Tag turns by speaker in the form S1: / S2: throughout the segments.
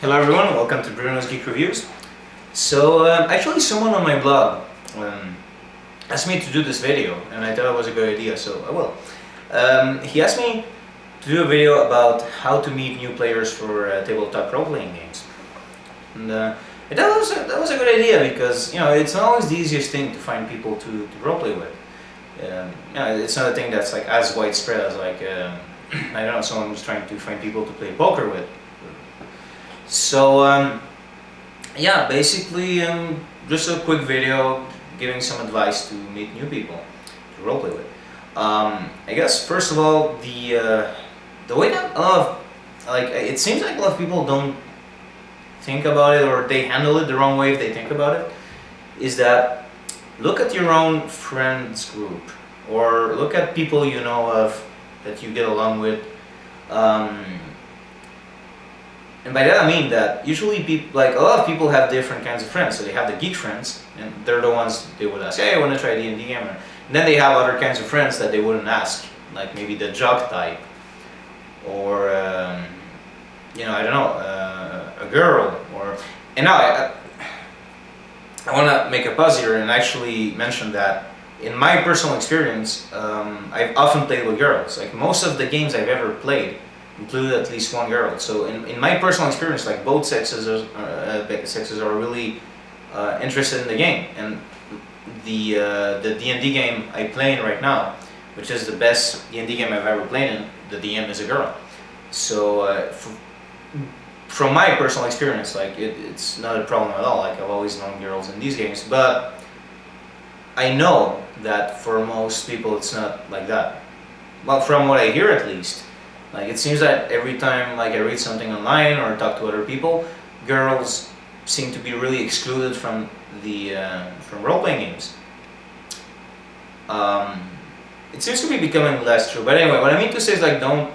S1: Hello everyone, welcome to Bruno's Geek Reviews. So actually someone on my blog asked me to do this video and I thought it was a good idea, so I will. He asked me to do a video about how to meet new players for tabletop role-playing games. And I thought that was a good idea because it's not always the easiest thing to find people to role-play with. It's not a thing that's like as widespread as like I don't know, someone who's trying to find people to play poker with. So yeah, basically just a quick video giving some advice to meet new people to roleplay with. I guess first of all, the way that a lot of it seems like a lot of people don't think about it, or they handle it the wrong way if they think about it, is that look at your own friends group or look at people you know of that you get along with. And by that I mean that usually a lot of people have different kinds of friends. So they have the geek friends, and they're the ones they would ask, hey, I want to try D&D game. And then they have other kinds of friends that they wouldn't ask, like maybe the jock type, or I don't know, a girl, or. And now I want to make a pause here and actually mention that in my personal experience, I've often played with girls. Like most of the games I've ever played include at least one girl. So in my personal experience, like both sexes are really interested in the game. And the D&D game I play in right now, which is the best D&D game I've ever played in, the DM is a girl. So from my personal experience, like it's not a problem at all. Like I've always known girls in these games, but I know that for most people it's not like that. Well, from what I hear at least. Like it seems that every time like I read something online or talk to other people, girls seem to be really excluded from the from role-playing games. It seems to be becoming less true. But anyway, what I mean to say is like don't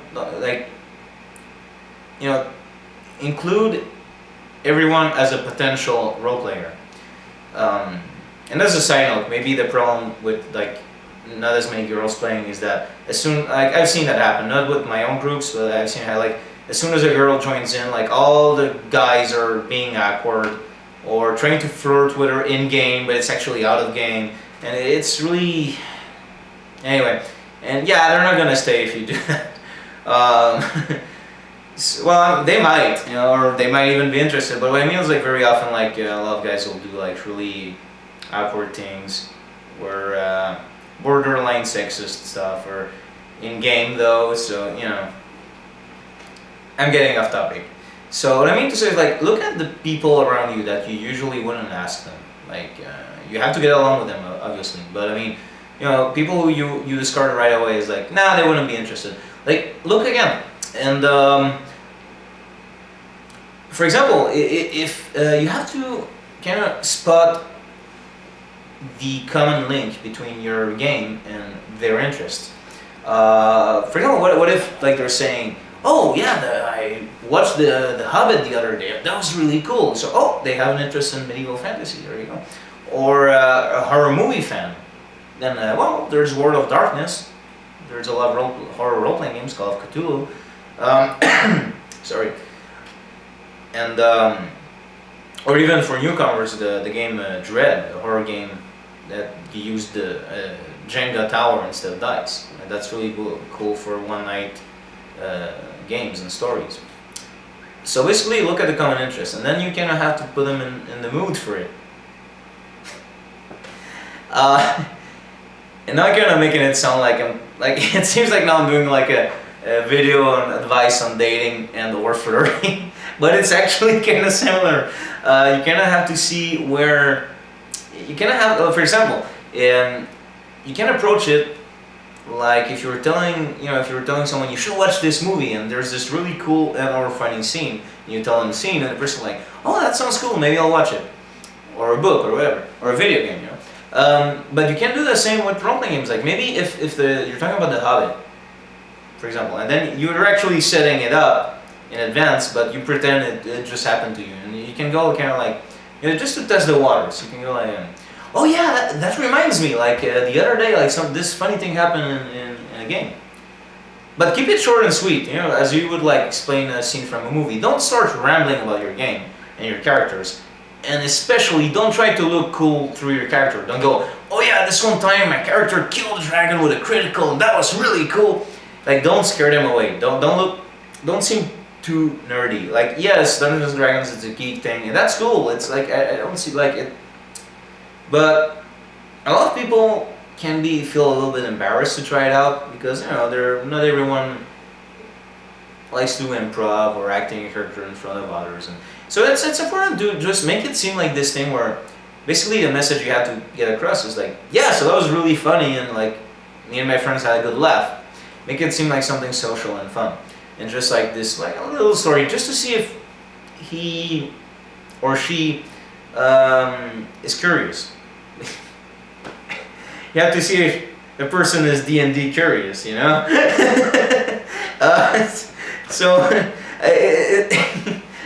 S1: include everyone as a potential role player. And as a side note, maybe the problem with like not as many girls playing is that as soon, like I've seen that happen, not with my own groups, but I've seen how like as soon as a girl joins in, like all the guys are being awkward or trying to flirt with her in game, but it's actually out of game, and it's really anyway. And yeah, they're not gonna stay if you do that. Well, they might, or they might even be interested. But what I mean is like very often, like a lot of guys will do like really awkward things, where borderline sexist stuff, or in game though. So I'm getting off topic. So what I mean to say is like look at the people around you that you usually wouldn't ask them. Like you have to get along with them, obviously. But I mean, people who you discard right away is like nah, they wouldn't be interested. Like look again. And for example, if you have to kind of spot the common link between your game and their interest. For example, what if like they're saying, oh yeah, I watched the Hobbit the other day, that was really cool. So they have an interest in medieval fantasy, there you go. Or a horror movie fan. Then well, there's World of Darkness. There's a lot of horror role-playing games, Call of Cthulhu. Sorry. And or even for newcomers, the game Dread, a horror game that you use the Jenga tower instead of dice. And that's really cool for one-night games and stories. So basically, look at the common interest, and then you kind of have to put them in the mood for it. And now I'm kind of making it sound like it seems like now I'm doing like a video on advice on dating and or flirting, but it's actually kind of similar. You kind of have to see where you kind of have, for example, you can approach it like if you were telling someone you should watch this movie and there's this really cool or funny scene, and you tell them the scene and the person like, oh, that sounds cool, maybe I'll watch it, or a book or whatever, or a video game, but you can do the same with role-playing games. Like maybe if you're talking about The Hobbit, for example, and then you're actually setting it up in advance, but you pretend it just happened to you, and you can go kind of like, just to test the waters. You can go like, oh yeah, that reminds me, like the other day, like this funny thing happened in a game. But keep it short and sweet, you know, as you would like explain a scene from a movie. Don't start rambling about your game and your characters. And especially, don't try to look cool through your character. Don't go, oh yeah, this one time my character killed a dragon with a critical and that was really cool. Like, don't scare them away. Don't seem too nerdy. Like, yes, Dungeons and Dragons is a geek thing, and that's cool. It's like, I don't see like it. But a lot of people can feel a little bit embarrassed to try it out because, you know, not everyone likes to improv or acting a character in front of others, and so it's important to just make it seem like this thing where basically the message you have to get across is like, yeah, so that was really funny, and like me and my friends had a good laugh. Make it seem like something social and fun, and just like this, like a little story, just to see if he or she is curious. You have to see if the person is D&D curious, you know? So,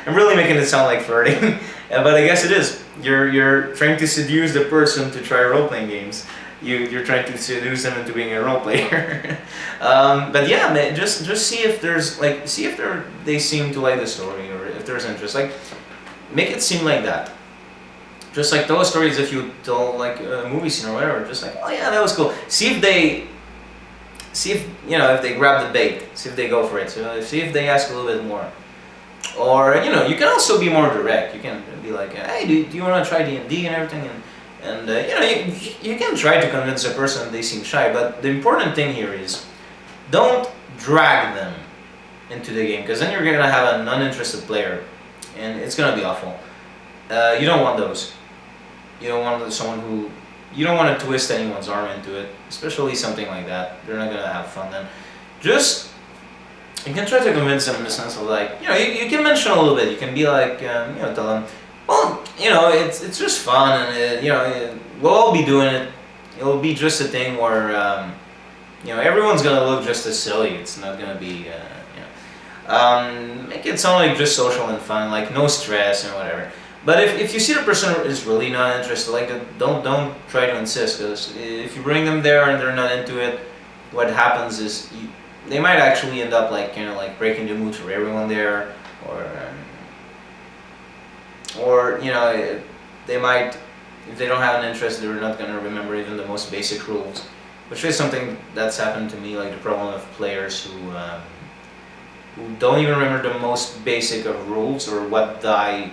S1: I'm really making it sound like flirting, but I guess it is. You're trying to seduce the person to try role-playing games. You're trying to seduce them into being a role player. But yeah, man, just see if there's like, see if they seem to like the story, or if there's interest. Like, make it seem like that. Just like tell a story as if you tell like a movie scene or whatever. Just like, oh yeah, that was cool. See if you know, if they grab the bait. See if they go for it. So see if they ask a little bit more. Or, you know, you can also be more direct. You can be like, hey, do you want to try D&D and everything? And you know, you can try to convince a person they seem shy. But the important thing here is, don't drag them into the game, because then you're gonna have an uninterested player, and it's gonna be awful. You don't want those. You don't want someone who, you don't want to twist anyone's arm into it, especially something like that. They're not gonna have fun then. Just, you can try to convince them in the sense of like, you know, you can mention a little bit. You can be like, you know, tell them, well, you know, it's just fun, and you know, we'll all be doing it. It'll be just a thing where, you know, everyone's gonna look just as silly. It's not gonna be, you know, make it sound like just social and fun, like no stress and whatever. But if you see the person is really not interested, like, don't try to insist, because if you bring them there and they're not into it, what happens is they might actually end up like, you know, like breaking the mood for everyone there, or you know, they might, if they don't have an interest, they're not gonna remember even the most basic rules, which is something that's happened to me, like the problem of players who don't even remember the most basic of rules or what die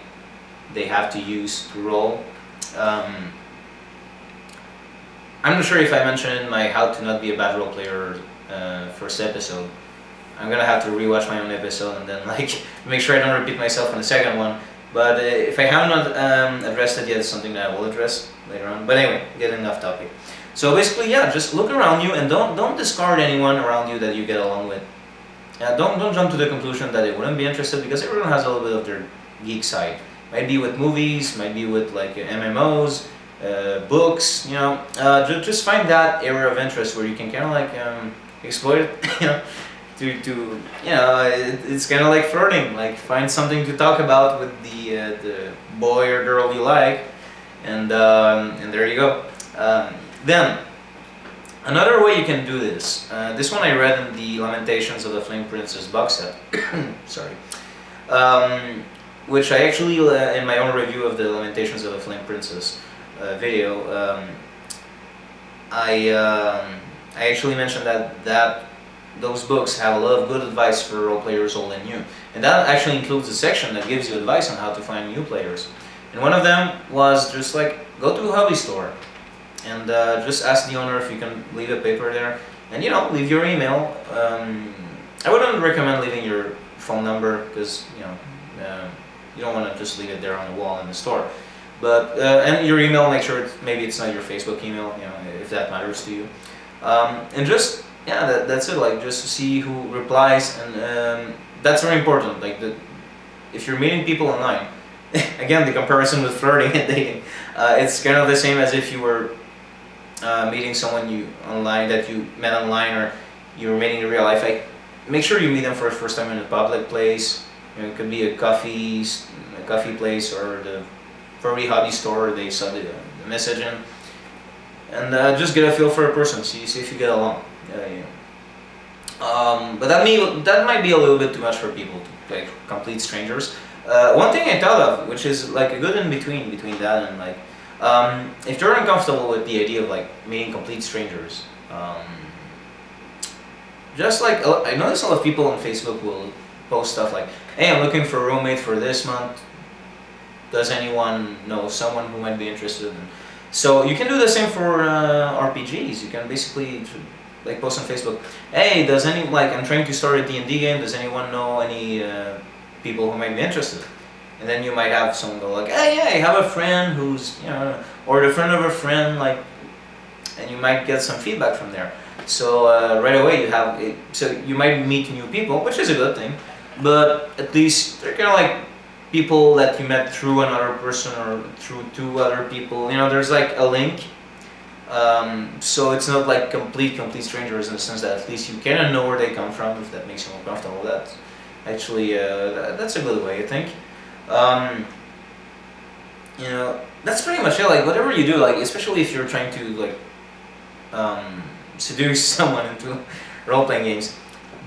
S1: they have to use to roll. I'm not sure if I mentioned my How to Not Be a Bad Role Player first episode. I'm gonna have to rewatch my own episode and then like make sure I don't repeat myself in the second one. But if I have not addressed it yet, it's something that I will address later on. But anyway, getting off topic. So basically, yeah, just look around you and don't discard anyone around you that you get along with. Don't jump to the conclusion that they wouldn't be interested, because everyone has a little bit of their geek side. Might be with movies, might be with like MMOs, books. You know, just find that area of interest where you can kind of like exploit it. You know, to you know, it's kind of like flirting. Like, find something to talk about with the boy or girl you like, and there you go. Then another way you can do this. This one I read in the Lamentations of the Flame Princess box set. Sorry. Which I actually, in my own review of the Lamentations of the Flame Princess video, I actually mentioned that those books have a lot of good advice for role players older than you, and that actually includes a section that gives you advice on how to find new players. And one of them was just like, go to a hobby store and just ask the owner if you can leave a paper there, and you know, leave your email. I wouldn't recommend leaving your phone number, because you know, you don't want to just leave it there on the wall in the store. But and your email, make sure maybe it's not your Facebook email, you know, if that matters to you. And just, yeah, that's it. Like, just see who replies, and that's very important. Like, if you're meeting people online, again, the comparison with flirting and dating, it's kind of the same as if you were meeting someone online that you met online, or you were meeting in real life. Like, make sure you meet them for the first time in a public place. You know, it could be a coffee place, or the furry hobby store they saw the message in, and just get a feel for a person. See if you get along. But that might be a little bit too much for people, to, like complete strangers. One thing I thought of, which is like a good in between that and like, if you're uncomfortable with the idea of like meeting complete strangers, just like I notice a lot of people on Facebook will post stuff like, "Hey, I'm looking for a roommate for this month. Does anyone know someone who might be interested?" And so you can do the same for RPGs. You can basically like post on Facebook, "Hey, does any like I'm trying to start a D&D game. Does anyone know any people who might be interested?" And then you might have someone go like, "Hey, yeah, I have a friend who's or the friend of a friend like," and you might get some feedback from there. So right away you have it, so you might meet new people, which is a good thing, but at least they're kind of like people that you met through another person or through two other people. There's like a link. So it's not like complete strangers in the sense that at least you kind of know where they come from, if that makes you more comfortable. That's actually that's a good way, I think. That's pretty much it. Like whatever you do, like especially if you're trying to like seduce someone into role-playing games,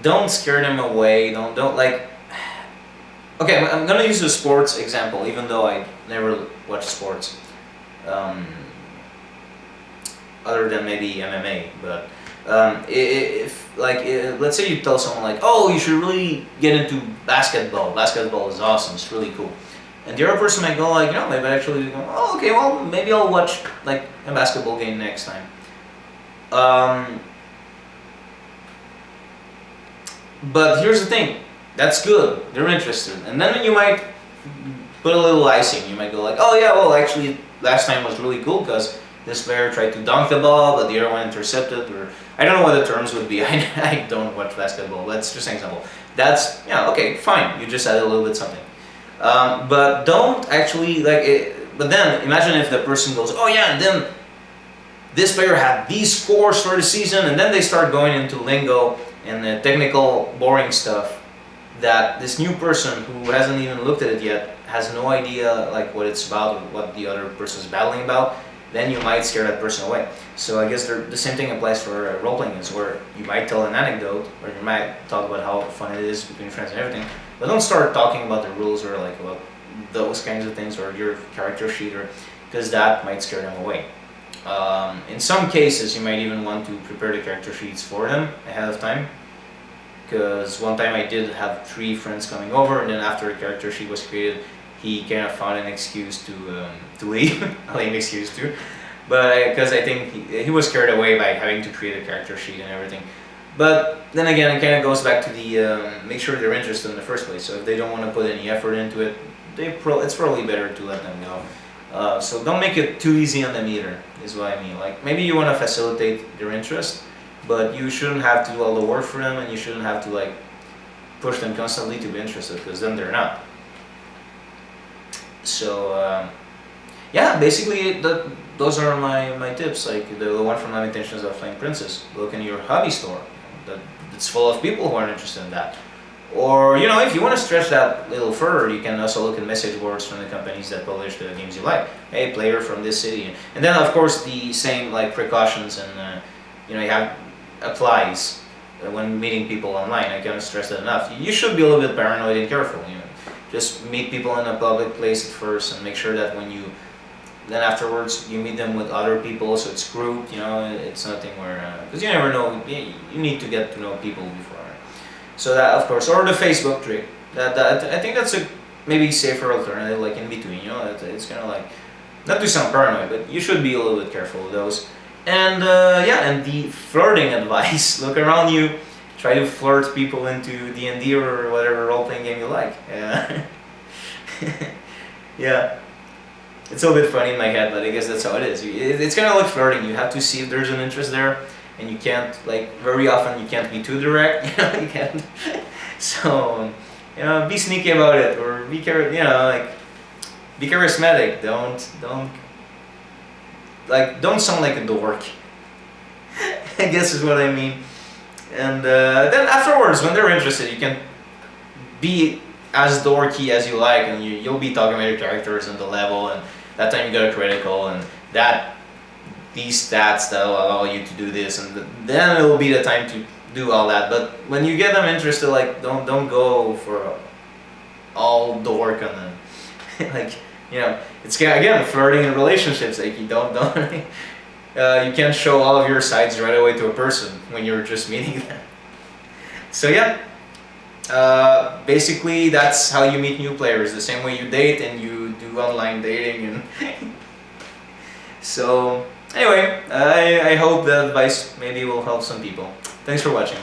S1: don't scare them away. Don't like. Okay, I'm gonna use a sports example, even though I never watch sports, other than maybe MMA. But if like let's say you tell someone like, "Oh, you should really get into basketball. Basketball is awesome. It's really cool," and the other person might go like, maybe actually go, "Oh, okay, well maybe I'll watch like a basketball game next time." But here's the thing, that's good, they're interested. And then you might put a little icing. You might go like, "Oh yeah, well actually last time was really cool because this player tried to dunk the ball, but the other one intercepted," or I don't know what the terms would be. I don't watch basketball, that's just an example. That's, okay, fine, you just add a little bit something. But don't actually, like, but then imagine if the person goes, "Oh yeah, and then this player had these scores for the season," and then they start going into lingo and the technical, boring stuff that this new person who hasn't even looked at it yet has no idea like what it's about or what the other person is battling about. Then you might scare that person away. So I guess the same thing applies for role-playing games, where you might tell an anecdote or you might talk about how fun it is between friends and everything, but don't start talking about the rules or like about those kinds of things or your character sheet, or because that might scare them away. In some cases, you might even want to prepare the character sheets for them ahead of time. Because one time I did have 3 friends coming over, and then after the character sheet was created, he kind of found an excuse to leave, a lame excuse too. But because I think he was carried away by having to create a character sheet and everything. But then again, it kind of goes back to the make sure they're interested in the first place. So if they don't want to put any effort into it, it's probably better to let them go. So don't make it too easy on them either, is what I mean. Like maybe you want to facilitate their interest, but you shouldn't have to do all the work for them, and you shouldn't have to like push them constantly to be interested, because then they're not. So yeah, basically those are my tips. Like the one from Lamentations of Flying Princess. Look in your hobby store. It's full of people who are interested in that. Or if you want to stretch that a little further, you can also look at message boards from the companies that publish the games you like. Hey, player from this city, and then of course the same like precautions and you have applies when meeting people online. I can't stress that enough. You should be a little bit paranoid and careful. Just meet people in a public place at first, and make sure that then afterwards you meet them with other people, so it's grouped. It's nothing where because you never know. You need to get to know people before. So that, of course, or the Facebook trick. That I think that's a maybe safer alternative, like in between. It's kind of like, not to sound paranoid, but you should be a little bit careful of those. And and the flirting advice: look around you, try to flirt people into D&D or whatever role-playing game you like. Yeah, it's a bit funny in my head, but I guess that's how it is. It's kind of like flirting. You have to see if there's an interest there. And you can't, like, very often you can't be too direct, you can't. So, be sneaky about it, or be be charismatic. Don't sound like a dork. I guess is what I mean. And then afterwards, when they're interested, you can be as dorky as you like, and you'll be talking about your characters and the level, and that time you got a critical, and these stats that will allow you to do this, and then it will be the time to do all that. But when you get them interested, like don't go for all the work on them. Like, you know, it's again flirting in relationships. Like you don't you can't show all of your sides right away to a person when you're just meeting them. So yeah, basically that's how you meet new players. The same way you date and you do online dating and. So anyway, I hope that advice maybe will help some people. Thanks for watching.